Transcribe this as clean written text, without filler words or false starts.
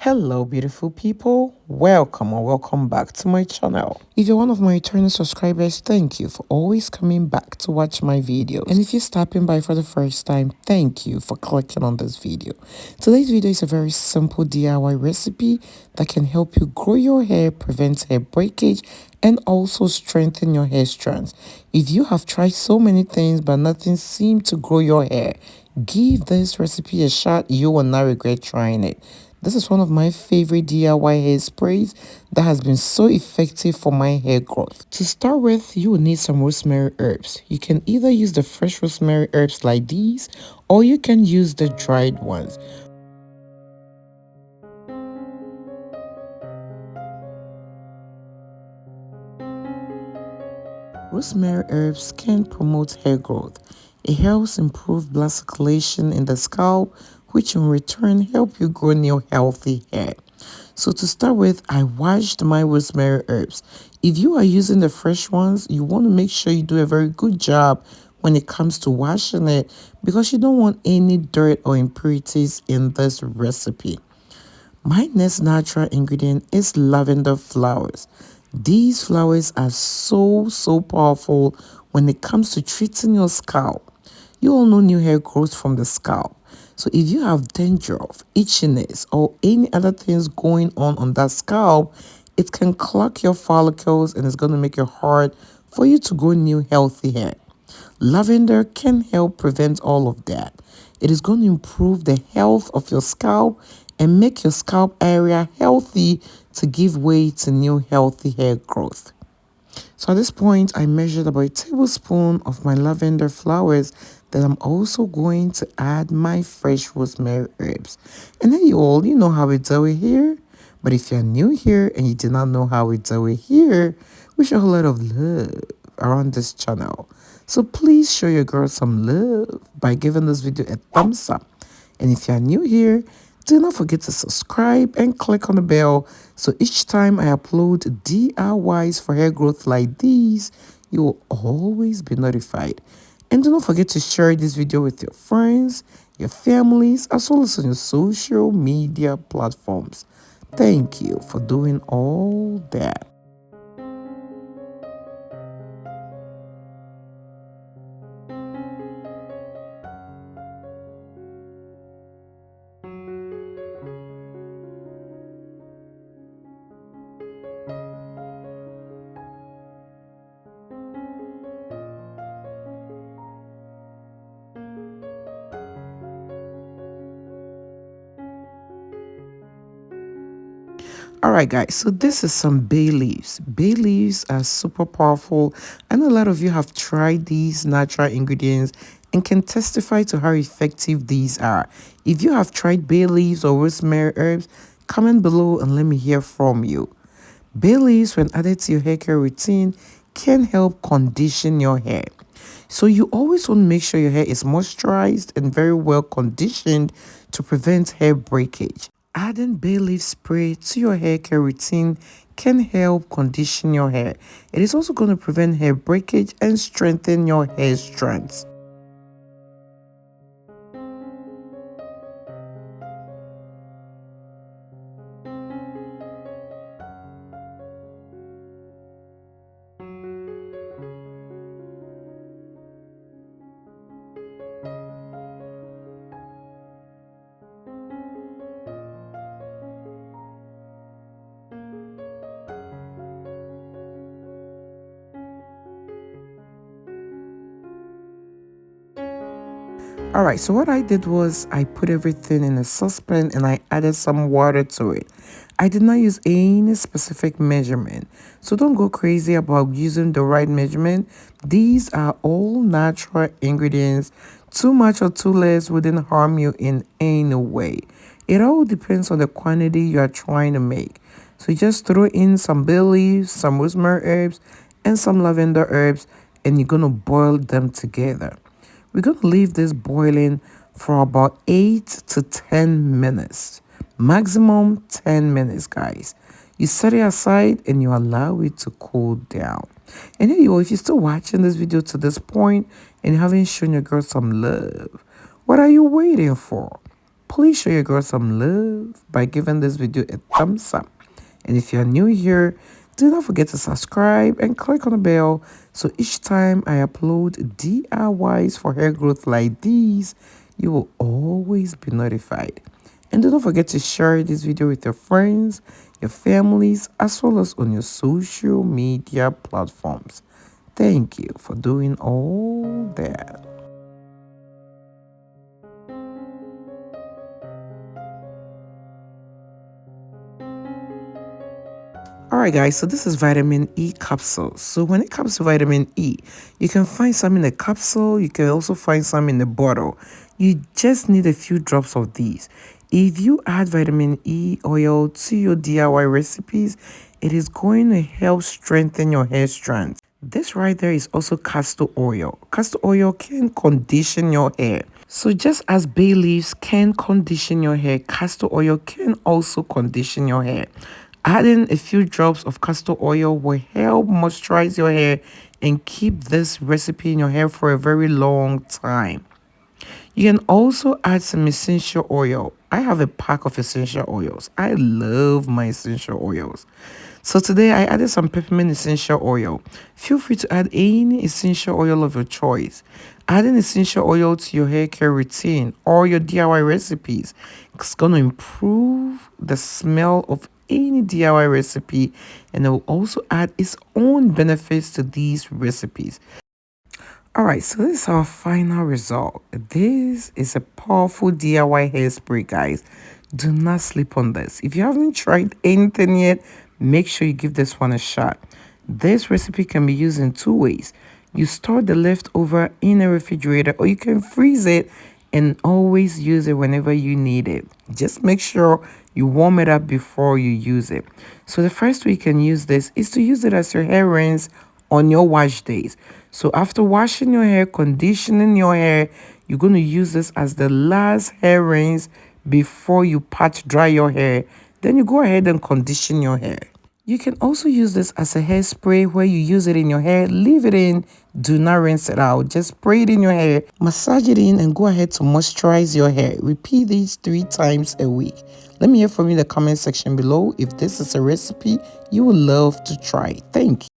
Hello, beautiful people. Welcome or welcome back to my channel. If you're one of my returning subscribers, thank you for always coming back to watch my videos. And if you're stopping by for the first time, thank you for clicking on this video. Today's video is a very simple DIY recipe that can help you grow your hair, prevent hair breakage, and also strengthen your hair strands. If you have tried so many things but nothing seemed to grow your hair, give this recipe a shot. You will not regret trying it. This is one of my favorite DIY hair sprays that has been so effective for my hair growth. To start with, you will need some rosemary herbs. You can either use the fresh rosemary herbs like these, or you can use the dried ones. Rosemary herbs can promote hair growth. It helps improve blood circulation in the scalp, which in return help you grow new healthy hair. So to start with, I washed my rosemary herbs. If you are using the fresh ones, you want to make sure you do a very good job when it comes to washing it because you don't want any dirt or impurities in this recipe. My next natural ingredient is lavender flowers. These flowers are so powerful when it comes to treating your scalp. You all know new hair grows from the scalp. So if you have dandruff, itchiness, or any other things going on that scalp, it can clog your follicles and it's going to make it hard for you to grow new healthy hair. Lavender can help prevent all of that. It is going to improve the health of your scalp and make your scalp area healthy to give way to new healthy hair growth. So at this point, I measured about a tablespoon of my lavender flowers that I'm also going to add my fresh rosemary herbs. And then you know how we do it here. But if you're new here and you do not know how we do it here, we show a lot of love around this channel. So please show your girl some love by giving this video a thumbs up. And if you're new here, do not forget to subscribe and click on the bell so each time I upload DIYs for hair growth like these, you will always be notified. And do not forget to share this video with your friends, your families, as well as on your social media platforms. Thank you for doing all that. All right, guys, so this is some bay leaves. Bay leaves are super powerful. I know a lot of you have tried these natural ingredients and can testify to how effective these are. If you have tried bay leaves or rosemary herbs, comment below and let me hear from you. Bay leaves, when added to your hair care routine, can help condition your hair. So you always want to make sure your hair is moisturized and very well conditioned to prevent hair breakage. Adding bay leaf spray to your hair care routine can help condition your hair. It is also going to prevent hair breakage and strengthen your hair strands. All right, so what I did was I put everything in a saucepan and I added some water to it. I did not use any specific measurement, so don't go crazy about using the right measurement. These are all natural ingredients. Too much or too less wouldn't harm you in any way. It all depends on the quantity you are trying to make. So you just throw in some bay leaves, some rosemary herbs, and some lavender herbs, and you're going to boil them together. We're going to leave this boiling for about 8 to 10 minutes. Maximum 10 minutes, guys. You set it aside and you allow it to cool down. And then if you're still watching this video to this point and you haven't shown your girl some love, what are you waiting for? please show your girl some love by giving this video a thumbs up. And if you're new here, do not forget to subscribe and click on the bell so each time I upload DIYs for hair growth like these, you will always be notified. And do not forget to share this video with your friends, your families, as well as on your social media platforms. Thank you for doing all that. Alright guys, so this is vitamin E capsules. So when it comes to vitamin E, you can find some in a capsule, you can also find some in a bottle. You just need a few drops of these. If you add vitamin E oil to your DIY recipes, it is going to help strengthen your hair strands. This right there is also castor oil. Castor oil can condition your hair. So just as bay leaves can condition your hair, castor oil can also condition your hair. Adding a few drops of castor oil will help moisturize your hair and keep this recipe in your hair for a very long time. You can also add some essential oil. I have a pack of essential oils. I love my essential oils. So today I added some peppermint essential oil. Feel free to add any essential oil of your choice. Adding essential oil to your hair care routine or your DIY recipes is going to improve the smell of any DIY recipe, and it will also add its own benefits to these recipes. Alright, so this is our final result. This is a powerful DIY hairspray, guys. Do not sleep on this. If you haven't tried anything yet, make sure you give this one a shot. This recipe can be used in two ways. You store the leftover in a refrigerator, or you can freeze it and always use it whenever you need it. Just make sure you warm it up before you use it. So the first way you can use this is to use it as your hair rinse on your wash days. So after washing your hair, conditioning your hair, you're going to use this as the last hair rinse before you pat dry your hair. Then you go ahead and condition your hair. You can also use this as a hairspray where you use it in your hair, leave it in, do not rinse it out. Just spray it in your hair, massage it in, and go ahead to moisturize your hair. Repeat these 3 times a week. Let me hear from you in the comment section below if this is a recipe you would love to try. Thank you.